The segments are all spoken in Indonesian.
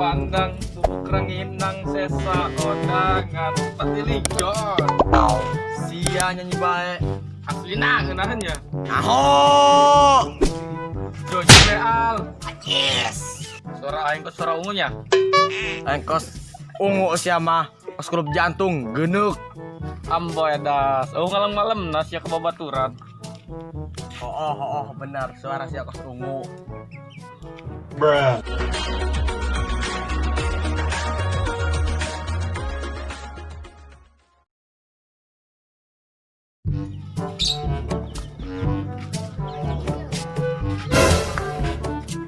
pandang tubuh keranginang sesa odangan patilijon Sia nyanyi baik. asli ngenahannya Aho. Jojo Real Yes. suara aing ke suara ungunya Engkos ungu siapa? Kos klub jantung genuk. amboy das malam nasi ke babaturan Benar suara si kos ungu.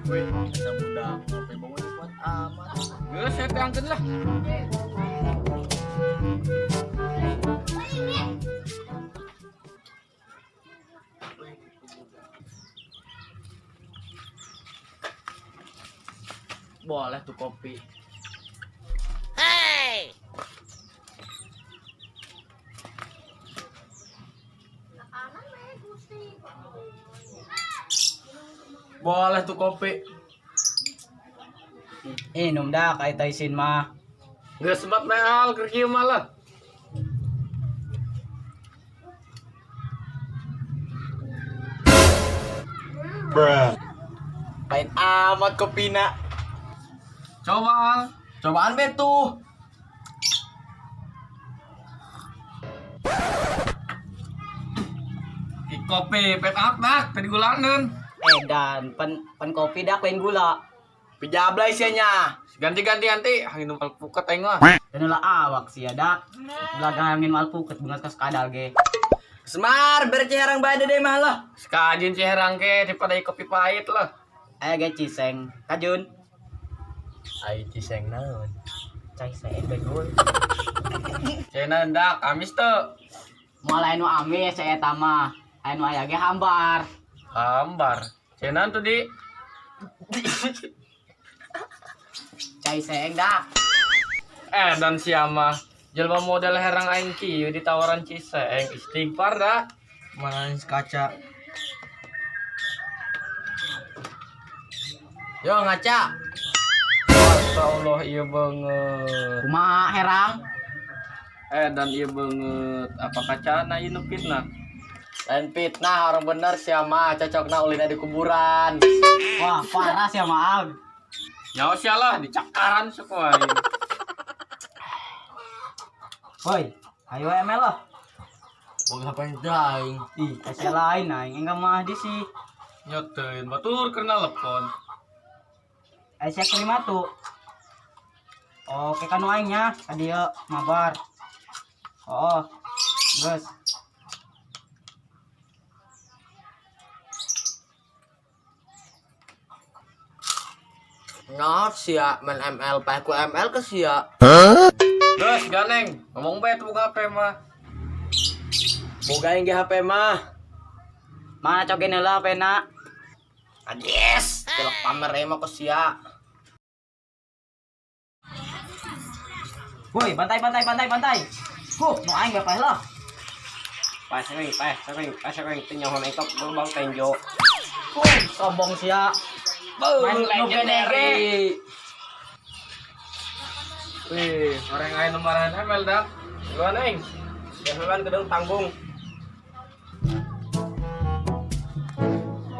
Wih, ada muda ngopi bangun kuat amat. gue saya teangkan lah Boleh tuh kopi. Boleh tuh kopi. Inom dah kahit taisin mah. gue sempat meal kerja malah Pahit amat kopi nak. coba Al. Cobaan betu. Di kopi petak dah tadi gulanen Dan pan kopi dah kain gula. Pijablay sianya. ganti angin numpal puket aing mah Kanula awak sih ada. Belagang angin malpuket bungas kas kadal ge. Semar bercerang bade deh mah lah. sekajin ciherang ke daripada kopi pahit lah Ge ciseng. Kajun. Ai ciseng naon. Cai saya begul. cina ndak amis tuh Mulai nu amis saya tama. Anu aya ge hambar. hambar cina tuh di Cai saya dah. dan siapa jelma model herang aing kieu ditawaran ciseng istighfar dah Manis kaca. Yo ngaca. Masya Allah iya banget Kumaha herang? dan iya banget apa kacana ieu nu fitnah Lain fitnah orang bener siapa cocokna ulina di kuburan. Wah, parah sih maaf. nyawa sialah dicakaran sekuai Woi, ayo ML lah. Mau ngapain daing? Ih, kasih lain aing enggak mah di sih. nyoteun batur kena lepon Aisyah kelima tuh. Oke kanu aingnya, tadi ya mabar. Guys. Ngot sia main ML pae ku ML ke sia. Terus ganeng ngomong bae tuh HP mah Boga yang HP mah. Mana cokin lah pena. Adis, celok pamer emang ke sia. Woi, bantai. Nu aing gak paeh lah. pas sering tinyahon ekop berbau tenjo Sombong sia. main legendary. wih orang lain nomor ML dah gua neng jangan gedung tanggung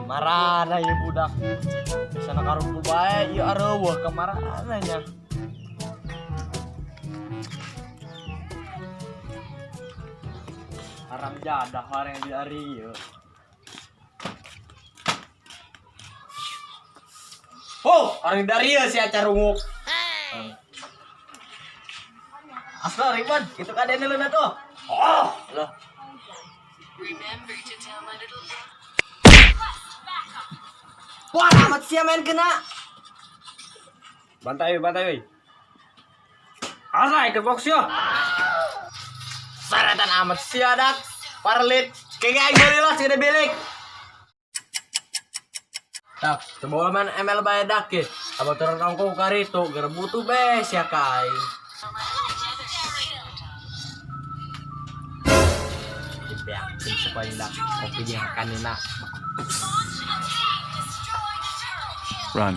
Marana ya budak. Bisa nakaruk bae ieu areueuh kemarana nya. Haram jadah orang di ari ieu. Oh, orang dari ya si acar unguk. Asla Riban, itu kan ada neleuna tuh. Oh, lah. Wah, amat sia main kena. bantai weh asai ke box yo Saratan amat sia dak. Parlit, kayak aing beli lah segede belik. Tak, coba main ML bae dak ge. Aba turun ongko karito, gara butuh be sia kai. Dibeakeun supaya dak kopi jeung kanina. Run.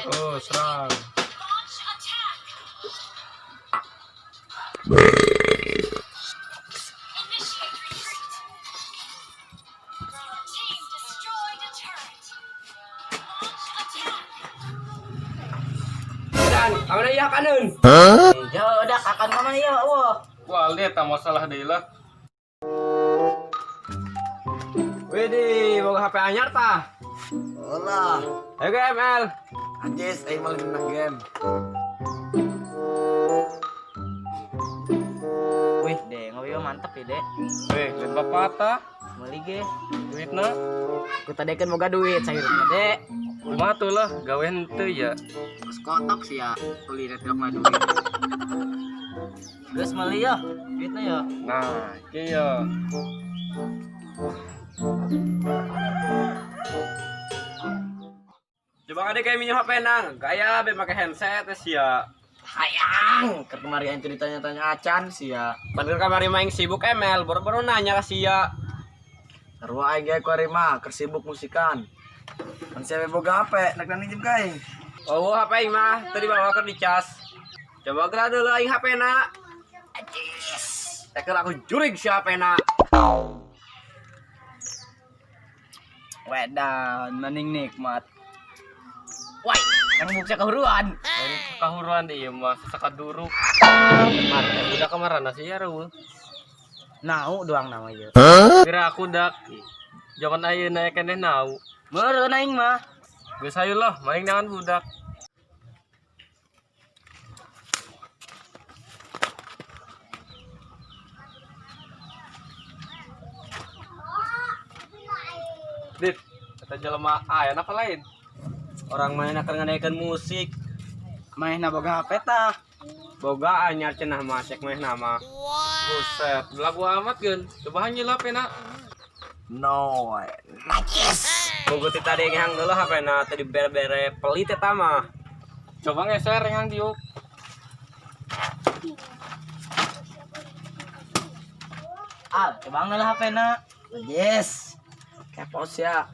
Oh, serang. Dan, kamu iya kanan. Ya udah akan mana ya, wah. Wah, lihat tak masalah deh lah. Widih, boga HP anyar tah. Olah, Ayo ke ML. anjis, aing malah menang game. Wih, deh, ngoyo mantep ya, Dek. Weh, lihat bapak ta. Meuli ge. Duitna. Ku tadi kan boga duit sayurna, Dek. Kumaha tuh lah, gawe henteu ya. Terus kotok sih ya, beli net mah duit. Terus meuli ya, duitnya ya. Nah, iya. Coba ada kayak minyak HP nang. Gaya be pakai handset sih ya. Hayang, kemari yang ditanya-tanya acan sih ya. Padahal kamari main sibuk ML, baru-baru nanya ke sia. Sarua aing ge ku ari mah keur sibuk musikan. Kan saya boga HP, nak nanti juga aing. Oh, HP aing mah tadi bawa ke dicas. Coba gerak dulu aing HP na. Ajis. Tekel aku jurig si HP na. Wedan, mending nikmat. Woi, yang buksa kehuruan. Ini kahuruan deh mah sesakat duruk. Mar, udah kemarana sih ya Raul. Nau doang nama ieu. Kira aku dak. Jangan ayeuna keneh nau. Meureun aing mah. Geus hayu lah, maling dengan budak. Dit, kata jelema aya apa lain? Orang main akan ngadakan musik. Main na boga HP tah. Boga anyar cenah mah cek main nama. Buset, belagu amat geun. Coba hanyeula pena. No, Boga ti tadi ngehang dulu HP na tadi bere-bere pelit eta mah. Coba ngeser yang diuk. Coba ngelah HP na. yes. Kepos ya.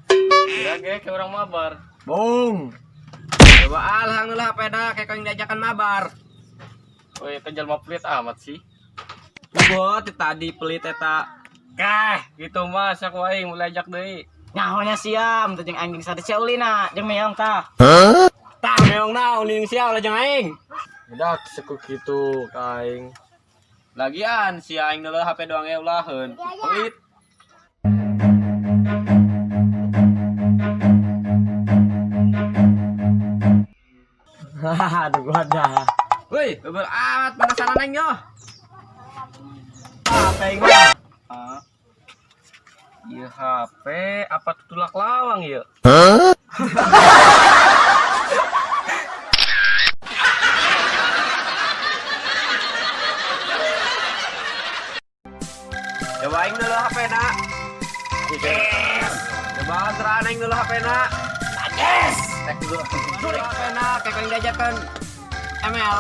Kira ge ke orang mabar. Bung. Coba hang dulu HP na kayak kau diajakan mabar. Woi, ke jelema pelit amat sih. Boga ti tadi pelit eta. Kah, gitu mah sak wae mulai ajak deui. Nyahonya siam, teh jeung anjing sate ceulina, jeung meong tah. Tah meong naon ning sia lah jeung aing. Udah sekuk gitu kaing. Lagian si aing dulu HP doang ya ulaheun. Pelit. Hahaha, aduh gua ada. Woi, bebel amat penasaran aing yo. Apa aing mah? Ieu HP apa tulak lawang ya? Coba aing dulu HP na. Yes. Coba seraan aing dulu HP na. Yes. Tek dulu HP na kayak kau diajakan ML.